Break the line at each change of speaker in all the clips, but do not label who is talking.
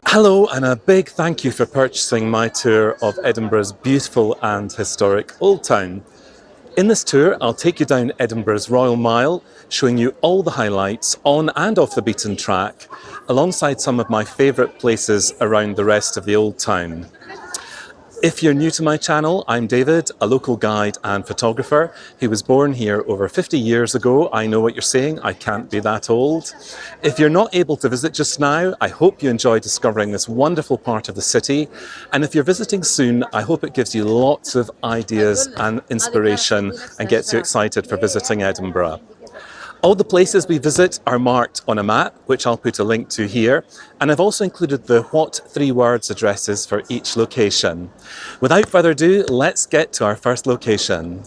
Hello, and a big thank you for purchasing my tour of Edinburgh's beautiful and historic Old Town. In this tour, I'll take you down Edinburgh's Royal Mile, showing you all the highlights on and off the beaten track, alongside some of my favourite places around the rest of the Old Town. If you're new to my channel, I'm David, a local guide and photographer. He was born here over 50 years ago. I know what you're saying, I can't be that old. If you're not able to visit just now, I hope you enjoy discovering this wonderful part of the city. And if you're visiting soon, I hope it gives you lots of ideas and inspiration and gets you excited for visiting Edinburgh. All the places we visit are marked on a map, which I'll put a link to here, and I've also included the what 3 words addresses for each location. Without further ado, let's get to our first location.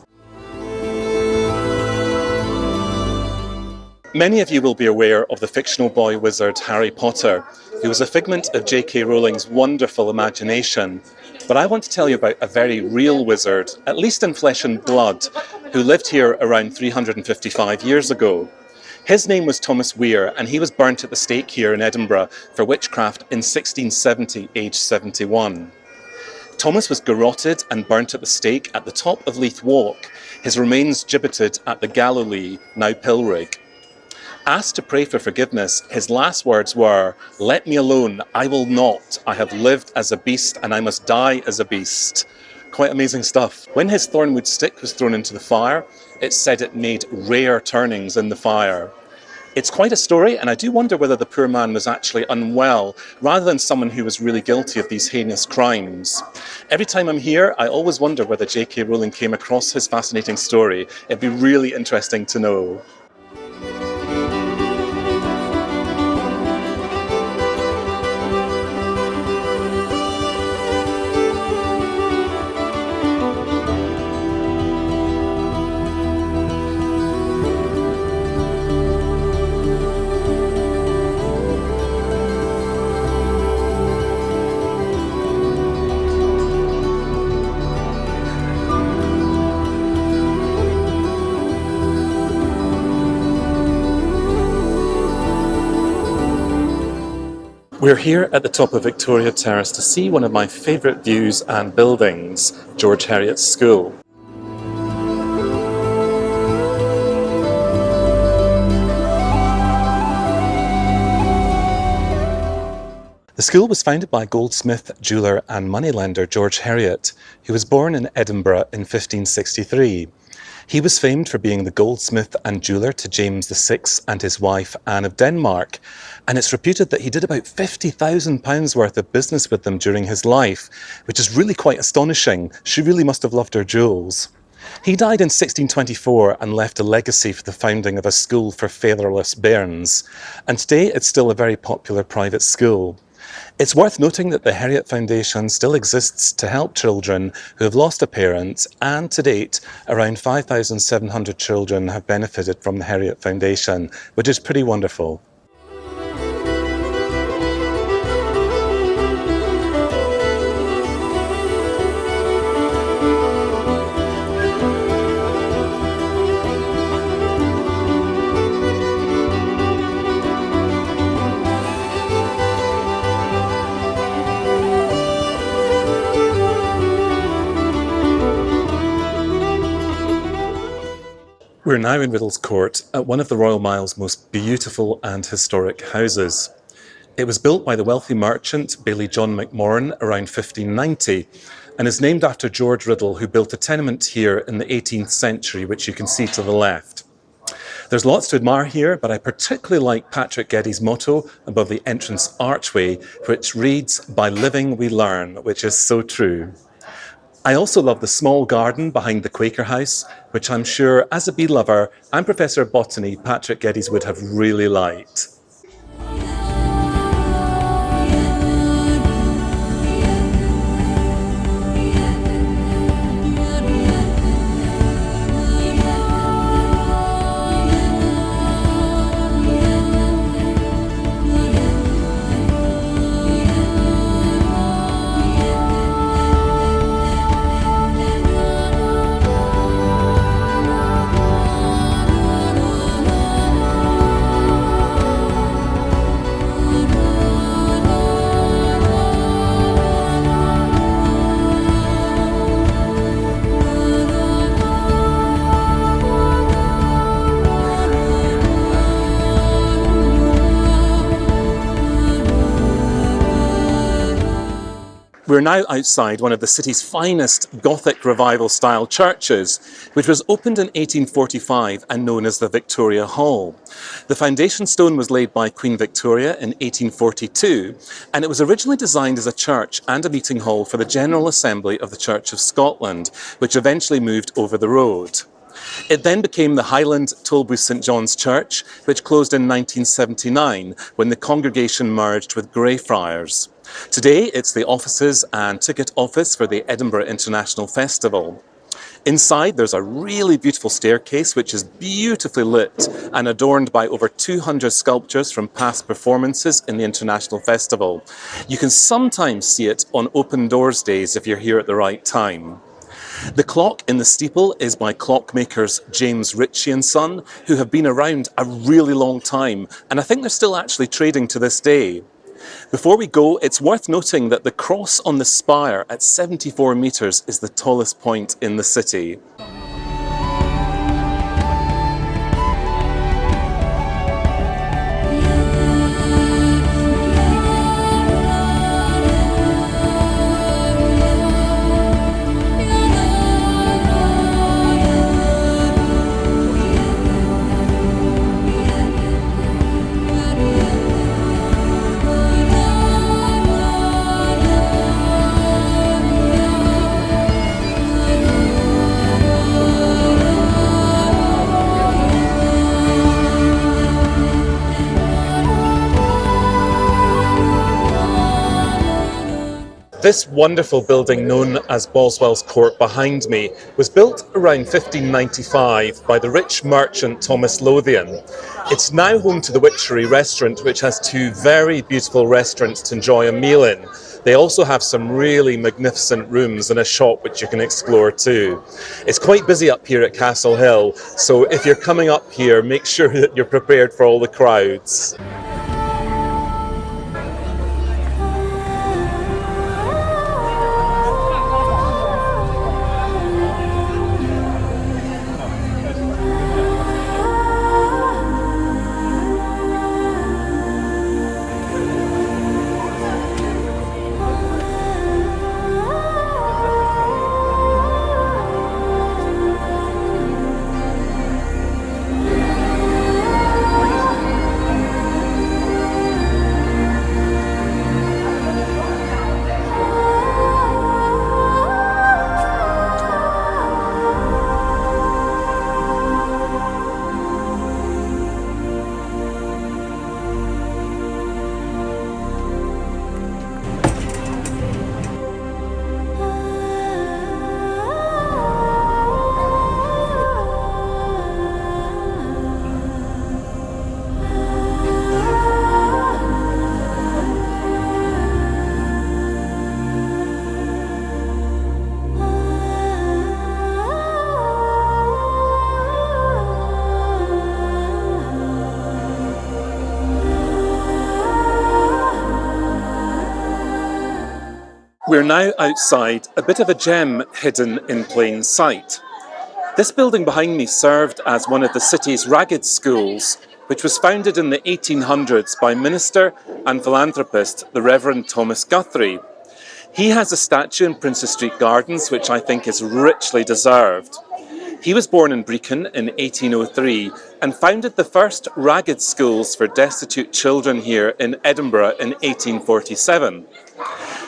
Many of you will be aware of the fictional boy wizard Harry Potter, who was a figment of J.K. Rowling's wonderful imagination. But I want to tell you about a very real wizard, at least in flesh and blood, who lived here around 355 years ago. His name was Thomas Weir, and he was burnt at the stake here in Edinburgh for witchcraft in 1670, aged 71. Thomas was garroted and burnt at the stake at the top of Leith Walk, his remains gibbeted at the Galilee, now Pilrig. Asked to pray for forgiveness, his last words were, "Let me alone, I will not. I have lived as a beast and I must die as a beast." Quite amazing stuff. When his thornwood stick was thrown into the fire, it said it made rare turnings in the fire. It's quite a story, and I do wonder whether the poor man was actually unwell, rather than someone who was really guilty of these heinous crimes. Every time I'm here, I always wonder whether J.K. Rowling came across his fascinating story. It'd be really interesting to know. We're here at the top of Victoria Terrace to see one of my favourite views and buildings, George Heriot's School. The school was founded by goldsmith, jeweller and moneylender George Heriot, who was born in Edinburgh in 1563. He was famed for being the goldsmith and jeweller to James VI and his wife Anne of Denmark, and it's reputed that he did about £50,000 worth of business with them during his life, which is really quite astonishing. She really must have loved her jewels. He died in 1624 and left a legacy for the founding of a school for fatherless bairns, and today it's still a very popular private school. It's worth noting that the Heriot Foundation still exists to help children who have lost a parent, and to date, around 5,700 children have benefited from the Heriot Foundation, which is pretty wonderful. We're now in Riddle's Court at one of the Royal Mile's most beautiful and historic houses. It was built by the wealthy merchant Baillie John McMorran around 1590 and is named after George Riddle, who built a tenement here in the 18th century, which you can see to the left. There's lots to admire here, but I particularly like Patrick Geddes' motto above the entrance archway, which reads, "By living we learn," which is so true. I also love the small garden behind the Quaker House, which I'm sure, as a bee lover and Professor of Botany, Patrick Geddes would have really liked. We're now outside one of the city's finest Gothic Revival-style churches, which was opened in 1845 and known as the Victoria Hall. The foundation stone was laid by Queen Victoria in 1842, and it was originally designed as a church and a meeting hall for the General Assembly of the Church of Scotland, which eventually moved over the road. It then became the Highland Tolbooth St John's Church, which closed in 1979 when the congregation merged with Greyfriars. Today it's the offices and ticket office for the Edinburgh International Festival. Inside there's a really beautiful staircase which is beautifully lit and adorned by over 200 sculptures from past performances in the International Festival. You can sometimes see it on open doors days if you're here at the right time. The clock in the steeple is by clockmakers James Ritchie and Son, who have been around a really long time, and I think they're still actually trading to this day. Before we go, it's worth noting that the cross on the spire at 74 metres is the tallest point in the city. This wonderful building known as Boswell's Court behind me was built around 1595 by the rich merchant Thomas Lothian. It's now home to the Witchery restaurant, which has two very beautiful restaurants to enjoy a meal in. They also have some really magnificent rooms and a shop which you can explore too. It's quite busy up here at Castle Hill, so if you're coming up here, make sure that you're prepared for all the crowds. We're now outside a bit of a gem hidden in plain sight. This building behind me served as one of the city's ragged schools, which was founded in the 1800s by minister and philanthropist, the Reverend Thomas Guthrie. He has a statue in Princes Street Gardens, which I think is richly deserved. He was born in Brecon in 1803 and founded the first ragged schools for destitute children here in Edinburgh in 1847.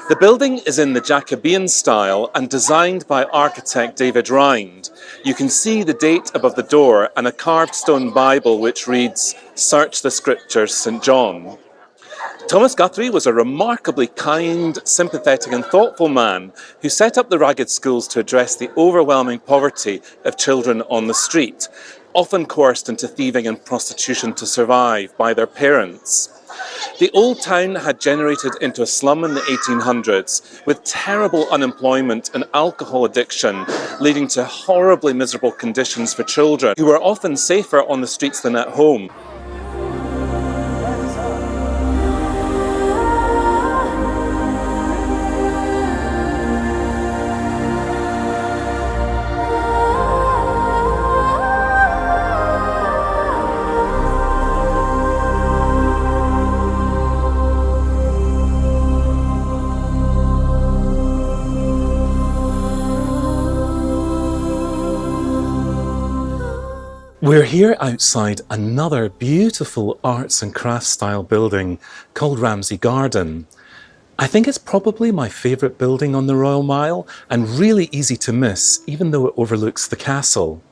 The building is in the Jacobean style and designed by architect David Rind. You can see the date above the door and a carved stone Bible which reads, "Search the Scriptures, St John." Thomas Guthrie was a remarkably kind, sympathetic and thoughtful man who set up the ragged schools to address the overwhelming poverty of children on the street, often coerced into thieving and prostitution to survive by their parents. The Old Town had generated into a slum in the 1800s, with terrible unemployment and alcohol addiction, leading to horribly miserable conditions for children, who were often safer on the streets than at home. We're here outside another beautiful arts and crafts style building called Ramsay Garden. I think it's probably my favourite building on the Royal Mile and really easy to miss, even though it overlooks the castle.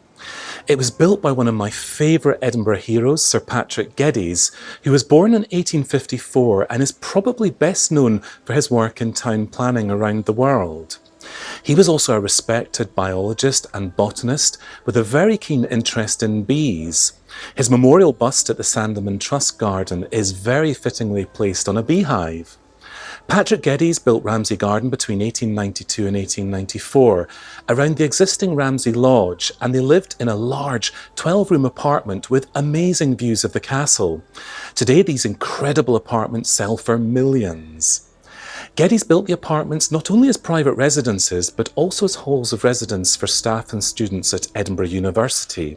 It was built by one of my favourite Edinburgh heroes, Sir Patrick Geddes, who was born in 1854 and is probably best known for his work in town planning around the world. He was also a respected biologist and botanist with a very keen interest in bees. His memorial bust at the Sandeman Trust Garden is very fittingly placed on a beehive. Patrick Geddes built Ramsay Garden between 1892 and 1894 around the existing Ramsay Lodge, and they lived in a large 12-room apartment with amazing views of the castle. Today these incredible apartments sell for millions. Geddes built the apartments not only as private residences, but also as halls of residence for staff and students at Edinburgh University.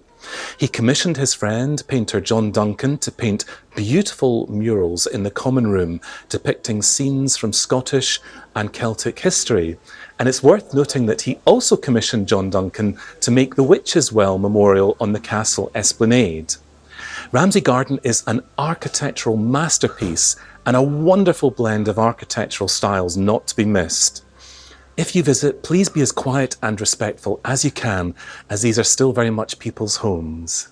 He commissioned his friend, painter John Duncan, to paint beautiful murals in the common room depicting scenes from Scottish and Celtic history. And it's worth noting that he also commissioned John Duncan to make the Witches' Well memorial on the castle esplanade. Ramsay Garden is an architectural masterpiece and a wonderful blend of architectural styles not to be missed. If you visit, please be as quiet and respectful as you can, as these are still very much people's homes.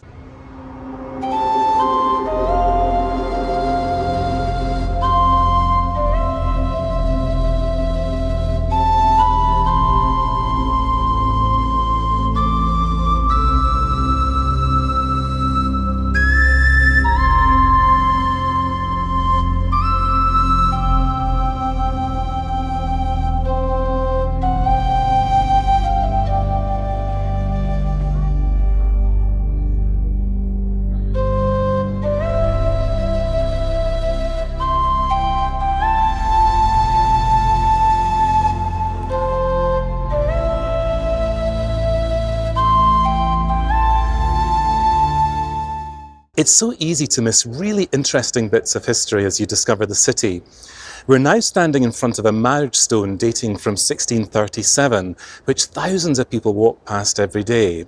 It's so easy to miss really interesting bits of history as you discover the city. We're now standing in front of a marriage stone dating from 1637, which thousands of people walk past every day.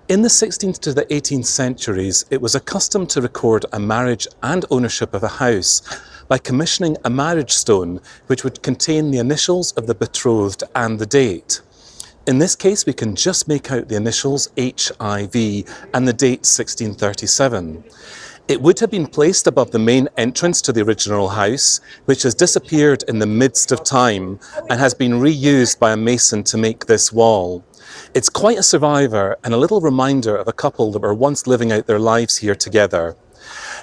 In the 16th to the 18th centuries, it was a custom to record a marriage and ownership of a house by commissioning a marriage stone, which would contain the initials of the betrothed and the date. In this case, we can just make out the initials HIV and the date 1637. It would have been placed above the main entrance to the original house, which has disappeared in the midst of time and has been reused by a mason to make this wall. It's quite a survivor and a little reminder of a couple that were once living out their lives here together.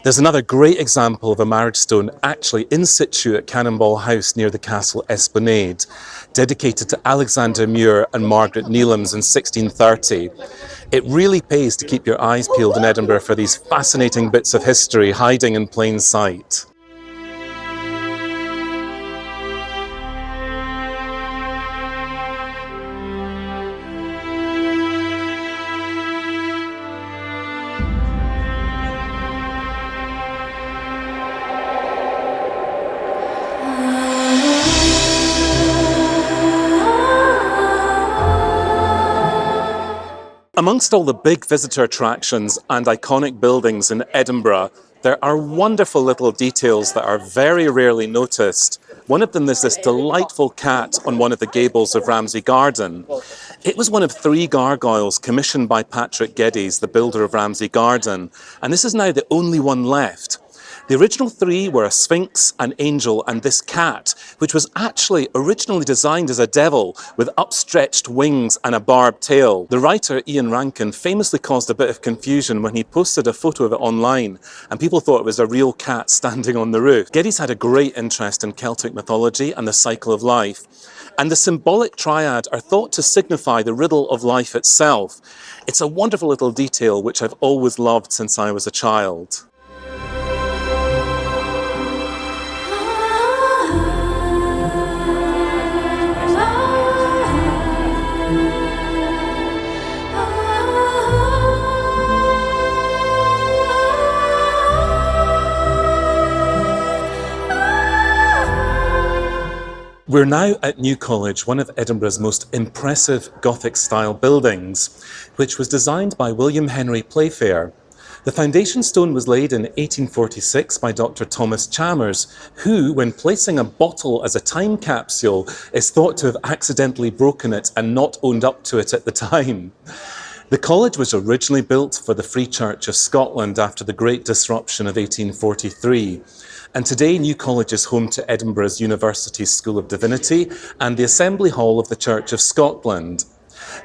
There's another great example of a marriage stone actually in situ at Cannonball House near the castle esplanade, dedicated to Alexander Muir and Margaret Neelams in 1630. It really pays to keep your eyes peeled in Edinburgh for these fascinating bits of history hiding in plain sight. Amongst all the big visitor attractions and iconic buildings in Edinburgh, there are wonderful little details that are very rarely noticed. One of them is this delightful cat on one of the gables of Ramsay Garden. It was one of 3 gargoyles commissioned by Patrick Geddes, the builder of Ramsay Garden, and this is now the only one left. The original 3 were a sphinx, an angel, and this cat, which was actually originally designed as a devil with upstretched wings and a barbed tail. The writer Ian Rankin famously caused a bit of confusion when he posted a photo of it online, and people thought it was a real cat standing on the roof. Geddes had a great interest in Celtic mythology and the cycle of life, and the symbolic triad are thought to signify the riddle of life itself. It's a wonderful little detail which I've always loved since I was a child. We're now at New College, one of Edinburgh's most impressive Gothic-style buildings, which was designed by William Henry Playfair. The foundation stone was laid in 1846 by Dr. Thomas Chalmers, who, when placing a bottle as a time capsule, is thought to have accidentally broken it and not owned up to it at the time. The college was originally built for the Free Church of Scotland after the Great Disruption of 1843. And today, New College is home to Edinburgh's University School of Divinity and the Assembly Hall of the Church of Scotland.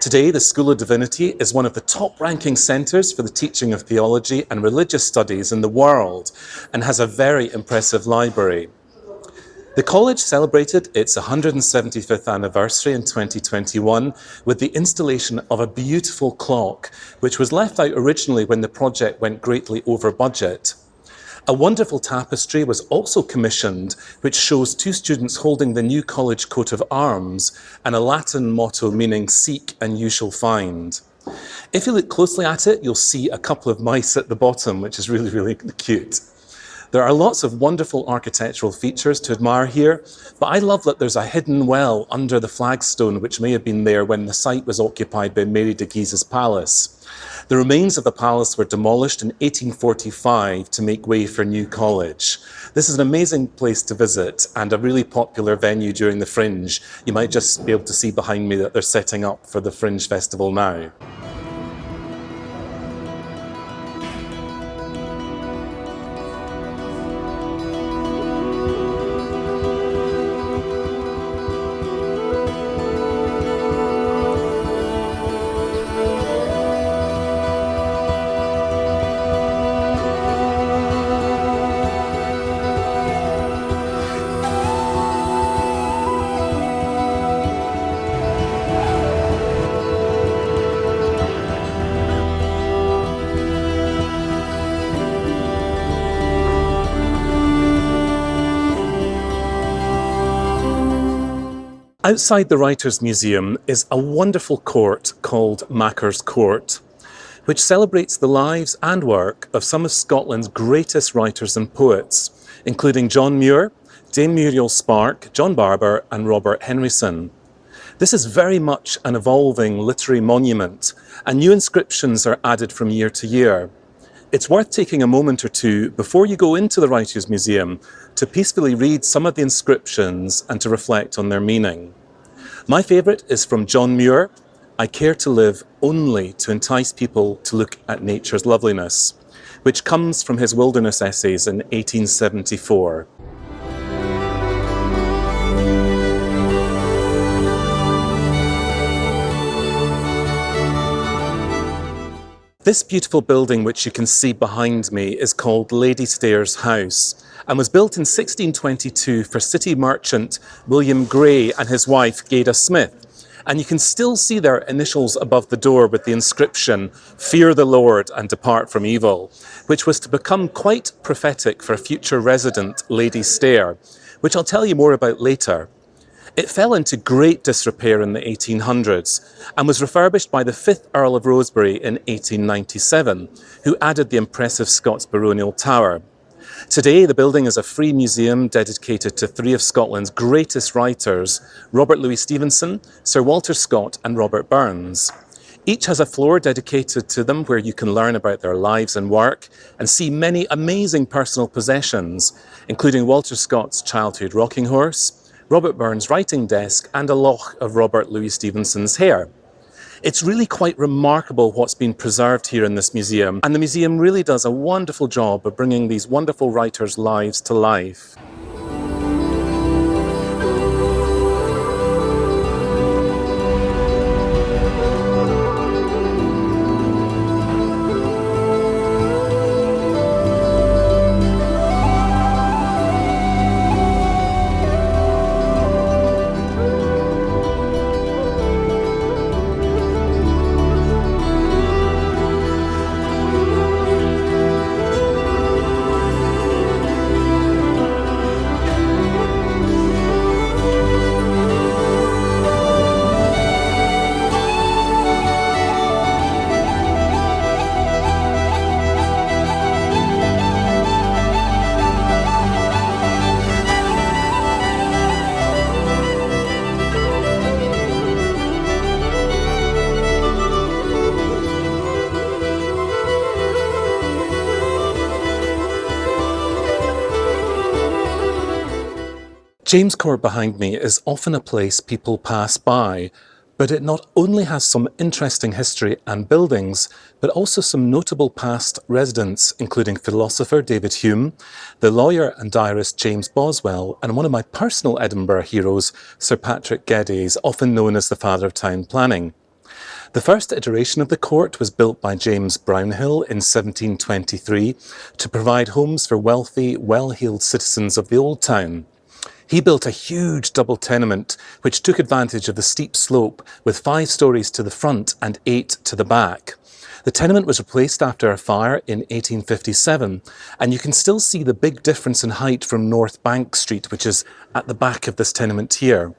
Today, the School of Divinity is one of the top-ranking centres for the teaching of theology and religious studies in the world and has a very impressive library. The college celebrated its 175th anniversary in 2021 with the installation of a beautiful clock, which was left out originally when the project went greatly over budget. A wonderful tapestry was also commissioned, which shows two students holding the New College coat of arms and a Latin motto meaning "Seek and you shall find." If you look closely at it, you'll see a couple of mice at the bottom, which is really, really cute. There are lots of wonderful architectural features to admire here, but I love that there's a hidden well under the flagstone, which may have been there when the site was occupied by Mary de Guise's palace. The remains of the palace were demolished in 1845 to make way for New College. This is an amazing place to visit and a really popular venue during the Fringe. You might just be able to see behind me that they're setting up for the Fringe Festival now. Outside the Writers' Museum is a wonderful court called Makars Court, which celebrates the lives and work of some of Scotland's greatest writers and poets, including John Muir, Dame Muriel Spark, John Barber and Robert Henryson. This is very much an evolving literary monument, and new inscriptions are added from year to year. It's worth taking a moment or two before you go into the Writers' Museum to peacefully read some of the inscriptions and to reflect on their meaning. My favourite is from John Muir. "I care to live only to entice people to look at nature's loveliness," which comes from his wilderness essays in 1874. This beautiful building, which you can see behind me, is called Lady Stair's House and was built in 1622 for city merchant William Gray and his wife Gaida Smith. And you can still see their initials above the door with the inscription, "Fear the Lord and depart from evil," which was to become quite prophetic for a future resident, Lady Stair, which I'll tell you more about later. It fell into great disrepair in the 1800s and was refurbished by the 5th Earl of Rosebery in 1897, who added the impressive Scots baronial tower. Today, the building is a free museum dedicated to three of Scotland's greatest writers, Robert Louis Stevenson, Sir Walter Scott and Robert Burns. Each has a floor dedicated to them where you can learn about their lives and work and see many amazing personal possessions, including Walter Scott's childhood rocking horse, Robert Burns' writing desk and a loch of Robert Louis Stevenson's hair. It's really quite remarkable what's been preserved here in this museum, and the museum really does a wonderful job of bringing these wonderful writers' lives to life. James Court behind me is often a place people pass by, but it not only has some interesting history and buildings, but also some notable past residents, including philosopher David Hume, the lawyer and diarist James Boswell, and one of my personal Edinburgh heroes, Sir Patrick Geddes, often known as the father of town planning. The first iteration of the court was built by James Brownhill in 1723 to provide homes for wealthy, well-heeled citizens of the Old Town. He built a huge double tenement which took advantage of the steep slope with 5 stories to the front and 8 to the back. The tenement was replaced after a fire in 1857, and you can still see the big difference in height from North Bank Street, which is at the back of this tenement here.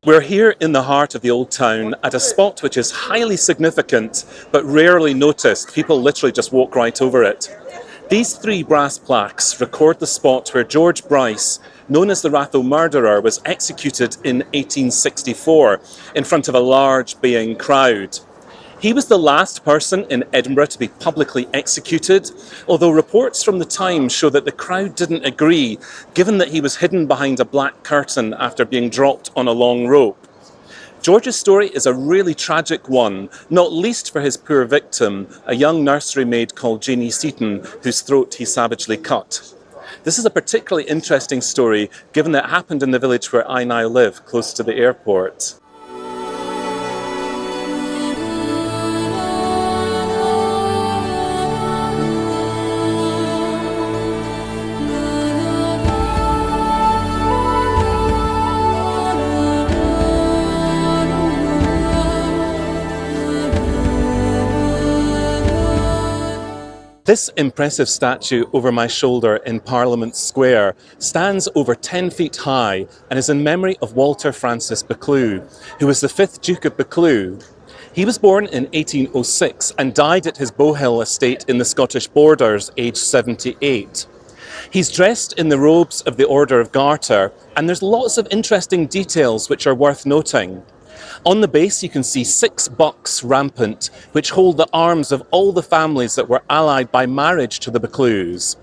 We're here in the heart of the Old Town at a spot which is highly significant but rarely noticed. People literally just walk right over it. These 3 brass plaques record the spot where George Bryce, known as the Ratho murderer, was executed in 1864 in front of a large baying crowd. He was the last person in Edinburgh to be publicly executed, although reports from the time show that the crowd didn't agree, given that he was hidden behind a black curtain after being dropped on a long rope. George's story is a really tragic one, not least for his poor victim, a young nursery maid called Janie Seaton, whose throat he savagely cut. This is a particularly interesting story, given that it happened in the village where I now live, close to the airport. This impressive statue over my shoulder in Parliament Square stands over 10 feet high and is in memory of Walter Francis Buccleuch, who was the 5th Duke of Buccleuch. He was born in 1806 and died at his Bowhill estate in the Scottish Borders, aged 78. He's dressed in the robes of the Order of Garter, and there's lots of interesting details which are worth noting. On the base you can see 6 bucks rampant, which hold the arms of all the families that were allied by marriage to the Buccleuchs.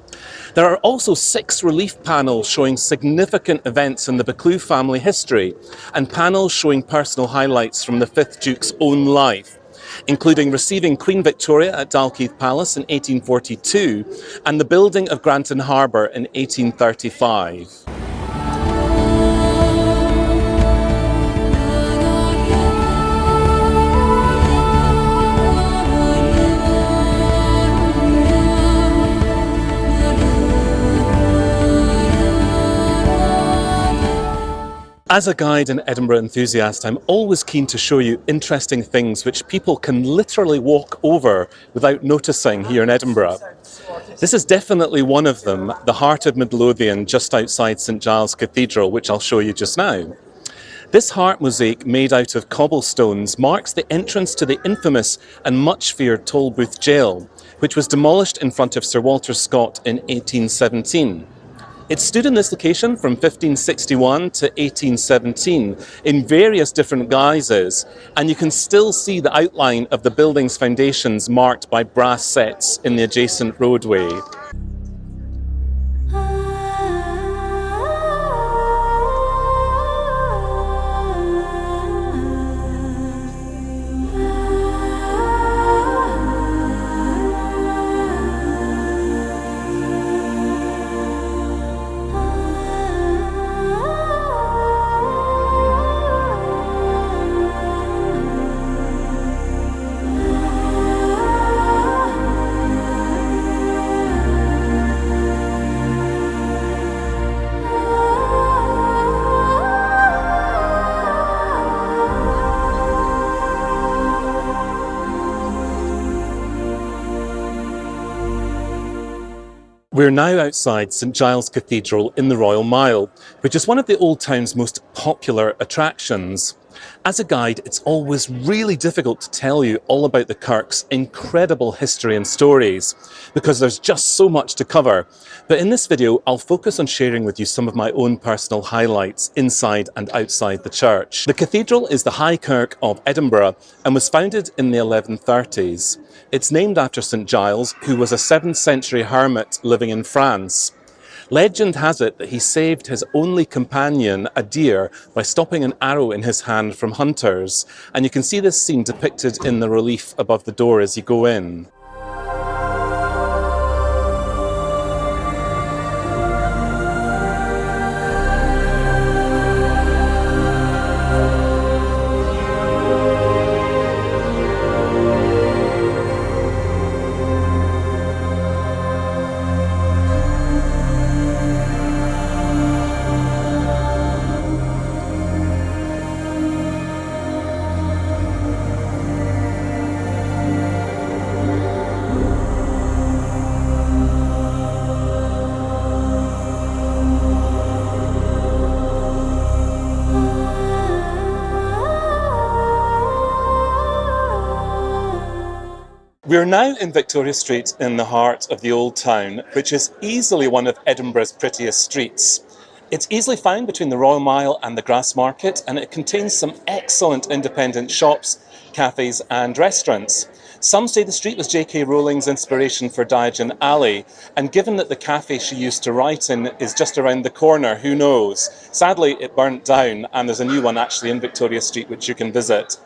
There are also 6 relief panels showing significant events in the Buccleuch family history, and panels showing personal highlights from the 5th Duke's own life, including receiving Queen Victoria at Dalkeith Palace in 1842 and the building of Granton Harbour in 1835. As a guide and Edinburgh enthusiast, I'm always keen to show you interesting things which people can literally walk over without noticing here in Edinburgh. This is definitely one of them, the Heart of Midlothian, just outside St Giles Cathedral, which I'll show you just now. This heart mosaic made out of cobblestones marks the entrance to the infamous and much feared Tolbooth Jail, which was demolished in front of Sir Walter Scott in 1817. It stood in this location from 1561 to 1817 in various different guises, and you can still see the outline of the building's foundations marked by brass sets in the adjacent roadway. We're now outside St Giles Cathedral in the Royal Mile, which is one of the Old Town's most popular attractions. As a guide, it's always really difficult to tell you all about the Kirk's incredible history and stories, because there's just so much to cover. But in this video, I'll focus on sharing with you some of my own personal highlights inside and outside the church. The cathedral is the High Kirk of Edinburgh and was founded in the 1130s. It's named after St Giles, who was a 7th century hermit living in France. Legend has it that he saved his only companion, a deer, by stopping an arrow in his hand from hunters, and you can see this scene depicted in the relief above the door as you go in. We're now in Victoria Street in the heart of the Old Town, which is easily one of Edinburgh's prettiest streets. It's easily found between the Royal Mile and the Grassmarket, and it contains some excellent independent shops, cafes and restaurants. Some say the street was J.K. Rowling's inspiration for Diagon Alley, and given that the cafe she used to write in is just around the corner, who knows? Sadly, it burnt down, and there's a new one actually in Victoria Street which you can visit.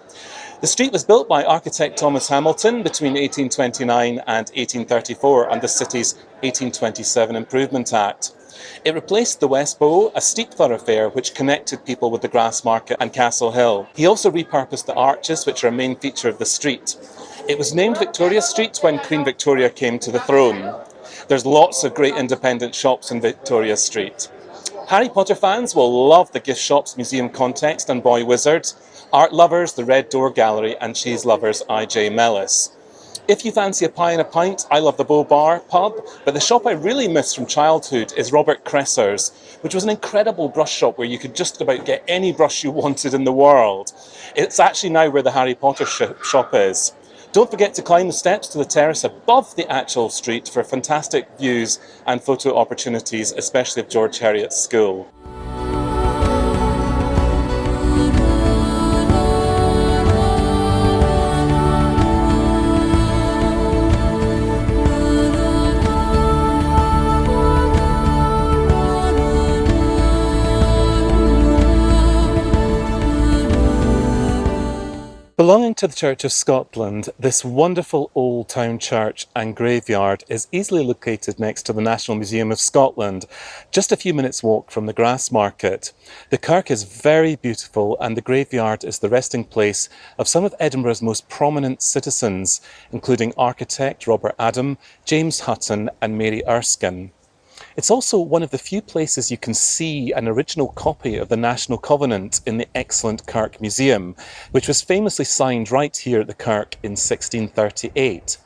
The street was built by architect Thomas Hamilton between 1829 and 1834 under the city's 1827 Improvement Act. It replaced the West Bow, a steep thoroughfare which connected people with the Grassmarket and Castle Hill. He also repurposed the arches, which are a main feature of the street. It was named Victoria Street when Queen Victoria came to the throne. There's lots of great independent shops in Victoria Street. Harry Potter fans will love the gift shops Museum Context and Boy Wizard, art lovers the Red Door Gallery, and cheese lovers I.J. Mellis. If you fancy a pie and a pint, I love the Bow Bar pub, but the shop I really miss from childhood is Robert Cresser's, which was an incredible brush shop where you could just about get any brush you wanted in the world. It's actually now where the Harry Potter shop is. Don't forget to climb the steps to the terrace above the actual street for fantastic views and photo opportunities, especially of George Heriot's school. Belonging to the Church of Scotland, this wonderful old town church and graveyard is easily located next to the National Museum of Scotland, just a few minutes' walk from the Grassmarket. The kirk is very beautiful, and the graveyard is the resting place of some of Edinburgh's most prominent citizens, including architect Robert Adam, James Hutton and Mary Erskine. It's also one of the few places you can see an original copy of the National Covenant in the excellent Kirk Museum, which was famously signed right here at the Kirk in 1638.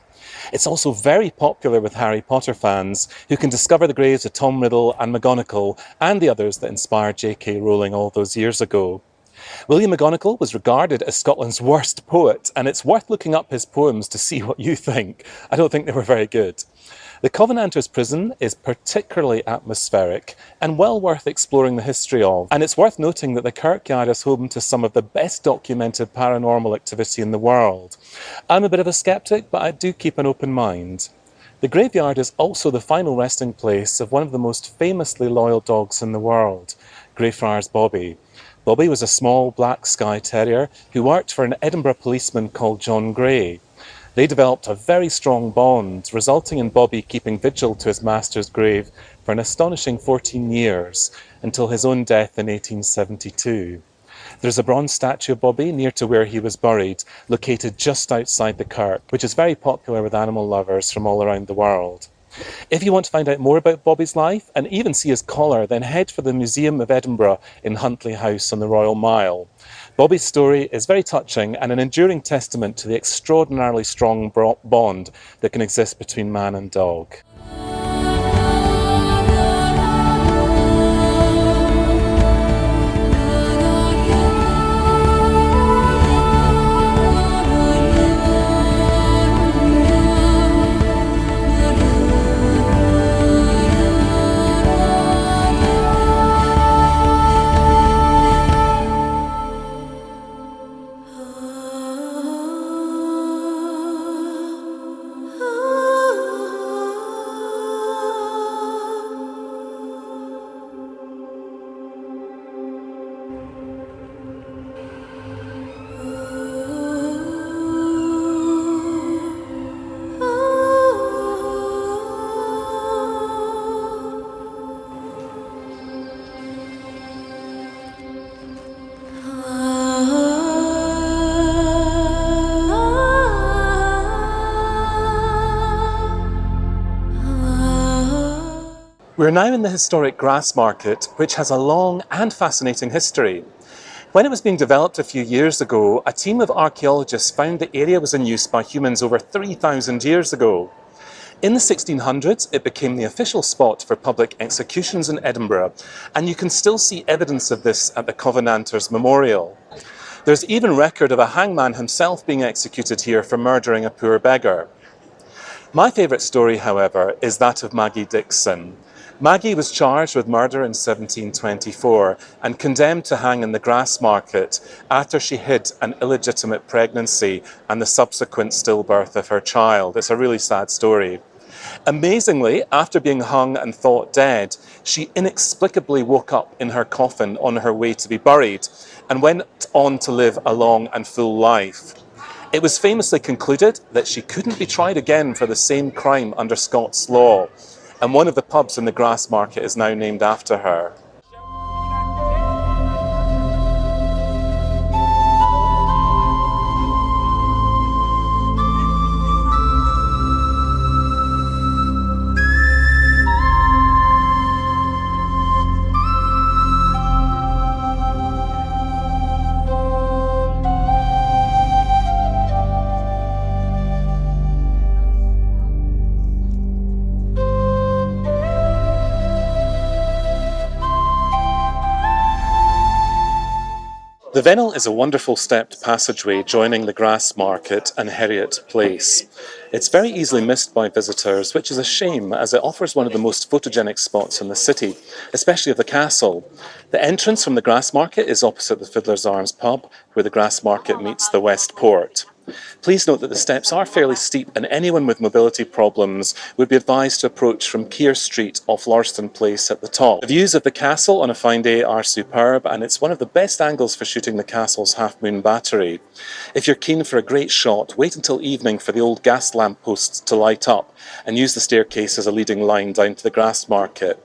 It's also very popular with Harry Potter fans, who can discover the graves of Tom Riddle and McGonagall and the others that inspired J.K. Rowling all those years ago. William McGonagall was regarded as Scotland's worst poet, and it's worth looking up his poems to see what you think. I don't think they were very good. The Covenanters prison is particularly atmospheric and well worth exploring the history of, and it's worth noting that the Kirkyard is home to some of the best documented paranormal activity in the world. I'm a bit of a sceptic, but I do keep an open mind. The graveyard is also the final resting place of one of the most famously loyal dogs in the world, Greyfriars Bobby. Bobby was a small black Skye Terrier who worked for an Edinburgh policeman called John Gray. They developed a very strong bond, resulting in Bobby keeping vigil to his master's grave for an astonishing 14 years, until his own death in 1872. There's a bronze statue of Bobby near to where he was buried, located just outside the kirk, which is very popular with animal lovers from all around the world. If you want to find out more about Bobby's life and even see his collar, then head for the Museum of Edinburgh in Huntly House on the Royal Mile. Bobby's story is very touching and an enduring testament to the extraordinarily strong bond that can exist between man and dog. We're now in the historic Grassmarket, which has a long and fascinating history. When it was being developed a few years ago, a team of archaeologists found the area was in use by humans over 3,000 years ago. In the 1600s, it became the official spot for public executions in Edinburgh, and you can still see evidence of this at the Covenanters Memorial. There's even record of a hangman himself being executed here for murdering a poor beggar. My favourite story, however, is that of Maggie Dixon. Maggie was charged with murder in 1724 and condemned to hang in the Grassmarket after she hid an illegitimate pregnancy and the subsequent stillbirth of her child. It's a really sad story. Amazingly, after being hung and thought dead, she inexplicably woke up in her coffin on her way to be buried and went on to live a long and full life. It was famously concluded that she couldn't be tried again for the same crime under Scots law, and one of the pubs in the Grassmarket is now named after her. The Vennel is a wonderful stepped passageway joining the Grassmarket and Heriot Place. It's very easily missed by visitors, which is a shame as it offers one of the most photogenic spots in the city, especially of the castle. The entrance from the Grassmarket is opposite the Fiddler's Arms pub, where the Grassmarket meets the West Port. Please note that the steps are fairly steep and anyone with mobility problems would be advised to approach from Keir Street off Lauriston Place at the top. The views of the castle on a fine day are superb and it's one of the best angles for shooting the castle's half-moon battery. If you're keen for a great shot, wait until evening for the old gas lamp posts to light up and use the staircase as a leading line down to the Grassmarket.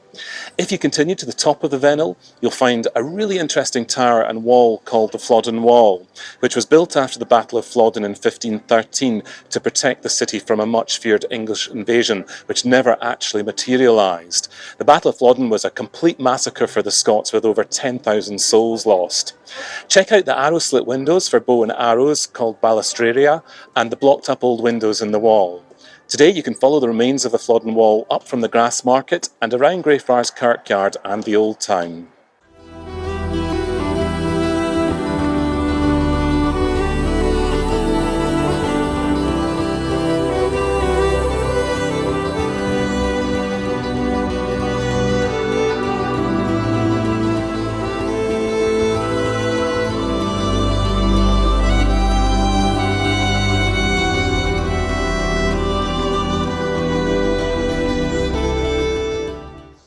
If you continue to the top of the Vennel, you'll find a really interesting tower and wall called the Flodden Wall, which was built after the Battle of Flodden in 1513 to protect the city from a much feared English invasion, which never actually materialised. The Battle of Flodden was a complete massacre for the Scots with over 10,000 souls lost. Check out the arrow-slit windows for bow and arrows called balustraria and the blocked-up old windows in the wall. Today you can follow the remains of the Flodden Wall up from the Grassmarket and around Greyfriars Kirkyard and the Old Town.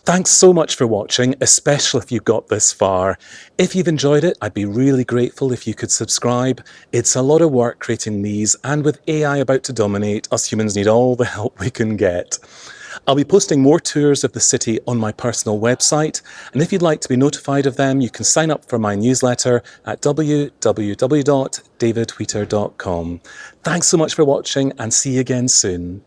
Thanks so much for watching, especially if you've got this far. If you've enjoyed it, I'd be really grateful if you could subscribe. It's a lot of work creating these, and with AI about to dominate, us humans need all the help we can get. I'll be posting more tours of the city on my personal website, and if you'd like to be notified of them, you can sign up for my newsletter at www.davidwheater.com. Thanks so much for watching, and see you again soon.